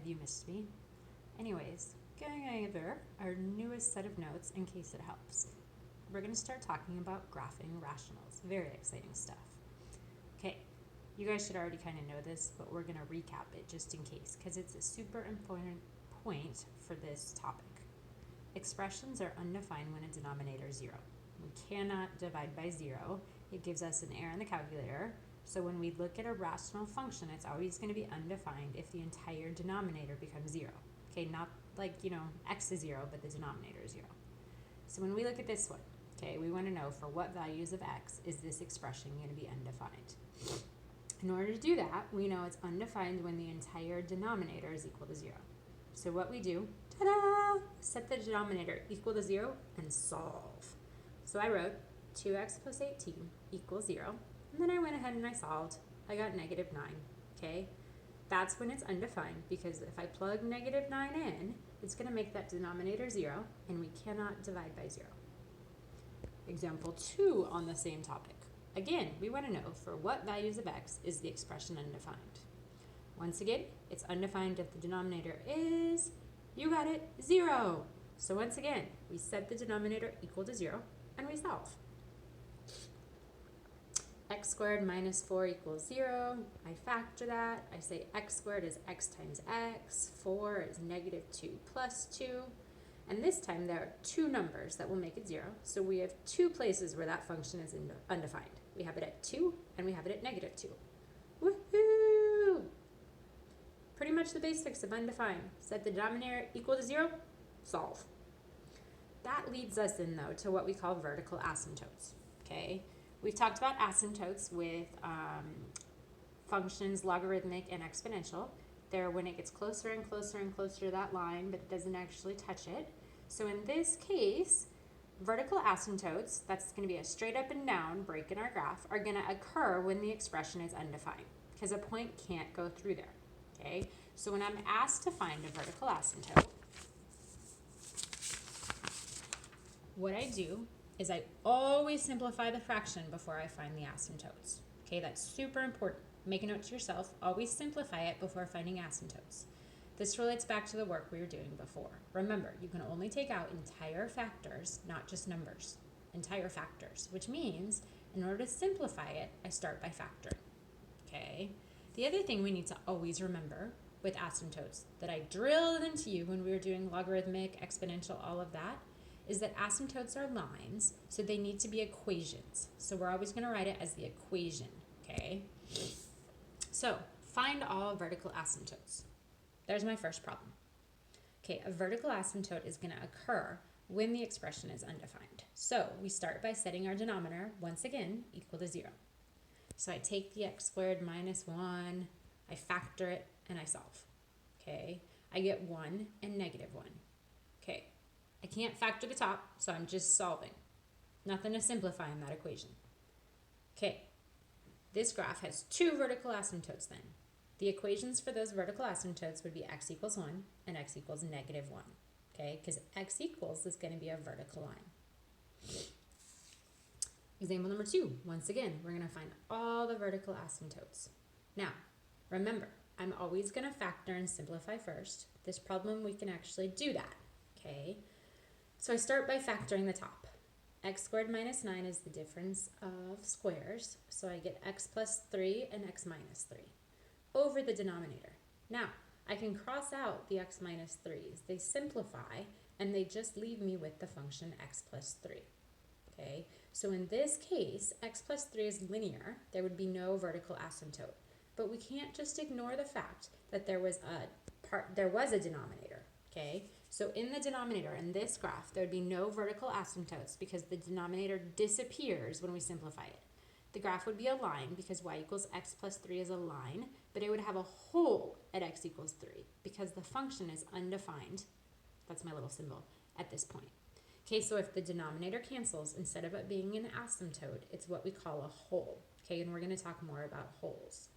of you missed me. Anyways, going over our newest set of notes in case it helps. We're going to start talking about graphing rationals. Very exciting stuff. Okay, you guys should already kind of know this, but we're going to recap it just in case because it's a super important point for this topic. Expressions are undefined when a denominator is 0. We cannot divide by 0. It gives us an error in the calculator. So when we look at a rational function, it's always going to be undefined if the entire denominator becomes 0. Okay, not like, x is 0, but the denominator is 0. So when we look at this one, okay, we want to know for what values of x is this expression going to be undefined. In order to do that, we know it's undefined when the entire denominator is equal to 0. So what we do, ta-da, set the denominator equal to 0 and solve. So I wrote 2x plus 18 equals 0. And then I went ahead and I solved. I got negative 9, okay? That's when it's undefined because if I plug negative 9 in, it's going to make that denominator 0, and we cannot divide by 0. Example 2 on the same topic. Again, we want to know for what values of x is the expression undefined. Once again, it's undefined if the denominator is, you got it, 0. So once again, we set the denominator equal to 0, and we solve. X squared minus 4 equals 0. I factor that. I say x squared is x times x. 4 is negative 2 plus 2. And this time there are two numbers that will make it 0. So we have two places where that function is undefined. We have it at 2 and we have it at negative 2. Woohoo! Pretty much the basics of undefined. Set the denominator equal to 0, solve. That leads us in, though, to what we call vertical asymptotes. Okay? We've talked about asymptotes with functions logarithmic and exponential. They're when it gets closer and closer and closer to that line, but it doesn't actually touch it. So in this case, vertical asymptotes, that's going to be a straight up and down break in our graph, are going to occur when the expression is undefined because a point can't go through there. Okay? So when I'm asked to find a vertical asymptote, what I do is I always simplify the fraction before I find the asymptotes. Okay, that's super important. Make a note to yourself, always simplify it before finding asymptotes. This relates back to the work we were doing before. Remember, you can only take out entire factors, not just numbers. Entire factors, which means in order to simplify it, I start by factoring. Okay? The other thing we need to always remember with asymptotes that I drilled into you when we were doing logarithmic, exponential, all of that, is that asymptotes are lines, so they need to be equations. So we're always going to write it as the equation, okay? So find all vertical asymptotes. There's my first problem. Okay, a vertical asymptote is going to occur when the expression is undefined. So we start by setting our denominator, once again, equal to 0. So I take the x squared minus 1, I factor it, and I solve. Okay, I get 1 and negative 1. Okay. I can't factor the top, so I'm just solving. Nothing to simplify in that equation. Okay, this graph has two vertical asymptotes then. The equations for those vertical asymptotes would be x equals 1 and x equals negative 1. Okay, because x equals is going to be a vertical line. Example number 2. Once again, we're going to find all the vertical asymptotes. Now, remember, I'm always going to factor and simplify first. This problem, we can actually do that. Okay. So I start by factoring the top. X squared minus 9 is the difference of squares. So I get x plus 3 and x minus 3 over the denominator. Now, I can cross out the x minus 3's. They simplify, and they just leave me with the function x plus 3. Okay, so in this case, x plus 3 is linear. There would be no vertical asymptote. But we can't just ignore the fact that there was a denominator. Okay, so in the denominator, in this graph, there would be no vertical asymptotes because the denominator disappears when we simplify it. The graph would be a line because y equals x plus 3 is a line, but it would have a hole at x equals 3 because the function is undefined. That's my little symbol at this point. Okay, so if the denominator cancels, instead of it being an asymptote, it's what we call a hole. Okay, and we're going to talk more about holes.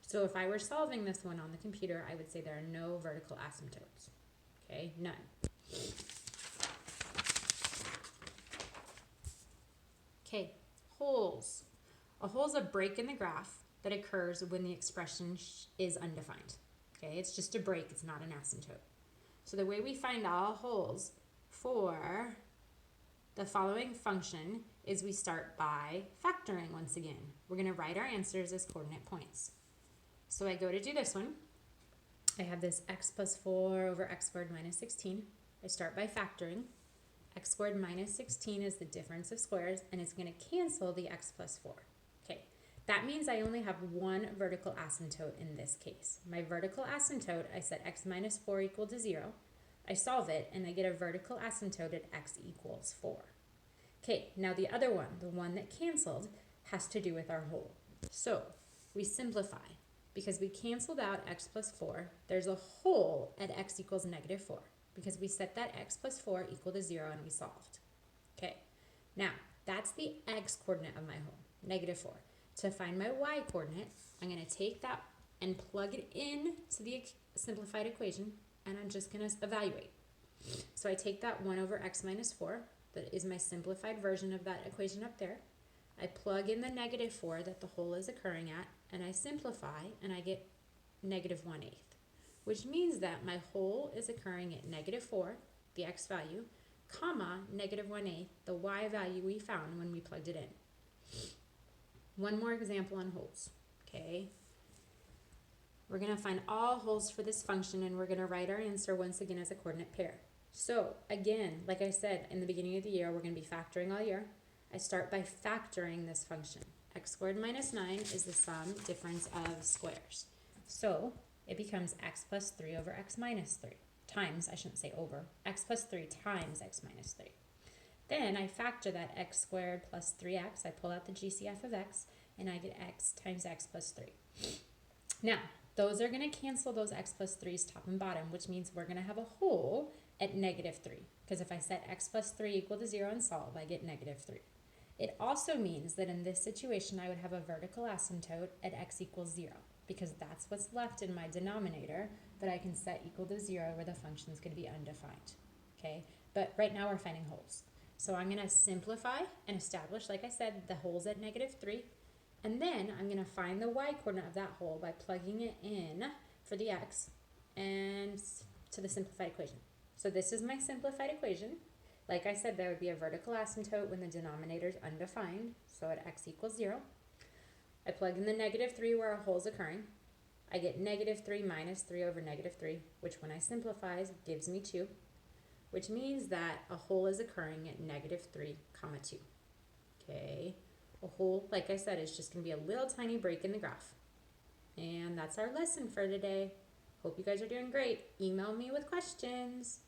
So if I were solving this one on the computer, I would say there are no vertical asymptotes. Okay, none. Okay, holes. A hole is a break in the graph that occurs when the expression is undefined. Okay, it's just a break, it's not an asymptote. So the way we find all holes for the following function is we start by factoring once again. We're going to write our answers as coordinate points. So I go to do this one. I have this x plus 4 over x squared minus 16. I start by factoring. X squared minus 16 is the difference of squares, and it's going to cancel the x plus 4. Okay, that means I only have one vertical asymptote in this case. My vertical asymptote, I set x minus 4 equal to 0. I solve it, and I get a vertical asymptote at x equals 4. Okay, now the other one, the one that canceled, has to do with our hole. So we simplify. Because we canceled out x plus 4, there's a hole at x equals negative 4. Because we set that x plus 4 equal to 0 and we solved. Okay, now that's the x coordinate of my hole, negative 4. To find my y coordinate, I'm going to take that and plug it in to the simplified equation, and I'm just going to evaluate. So I take that 1 over x minus 4, that is my simplified version of that equation up there. I plug in the negative 4 that the hole is occurring at, and I simplify, and I get negative 1/8, which means that my hole is occurring at negative 4, the x value, comma, negative 1/8, the y value we found when we plugged it in. One more example on holes, okay? We're going to find all holes for this function, and we're going to write our answer once again as a coordinate pair. So, again, like I said, in the beginning of the year, we're going to be factoring all year. I start by factoring this function. X squared minus 9 is the sum difference of squares. So it becomes x plus 3 over x minus 3 times, I shouldn't say over, x plus 3 times x minus 3. Then I factor that x squared plus 3x. I pull out the GCF of x, and I get x times x plus 3. Now, those are going to cancel those x plus 3's top and bottom, which means we're going to have a hole at negative 3. Because if I set x plus 3 equal to 0 and solve, I get negative 3. It also means that in this situation, I would have a vertical asymptote at x equals 0, because that's what's left in my denominator that I can set equal to 0 where the function is going to be undefined. Okay, but right now we're finding holes. So I'm going to simplify and establish, like I said, the holes at negative 3. And then I'm going to find the y coordinate of that hole by plugging it in for the x and to the simplified equation. So this is my simplified equation. Like I said, there would be a vertical asymptote when the denominator is undefined, so at x equals 0. I plug in the negative 3 where a hole is occurring. I get negative 3 minus 3 over negative 3, which when I simplify gives me 2, which means that a hole is occurring at negative 3, comma 2. Okay, a hole, like I said, is just going to be a little tiny break in the graph. And that's our lesson for today. Hope you guys are doing great. Email me with questions.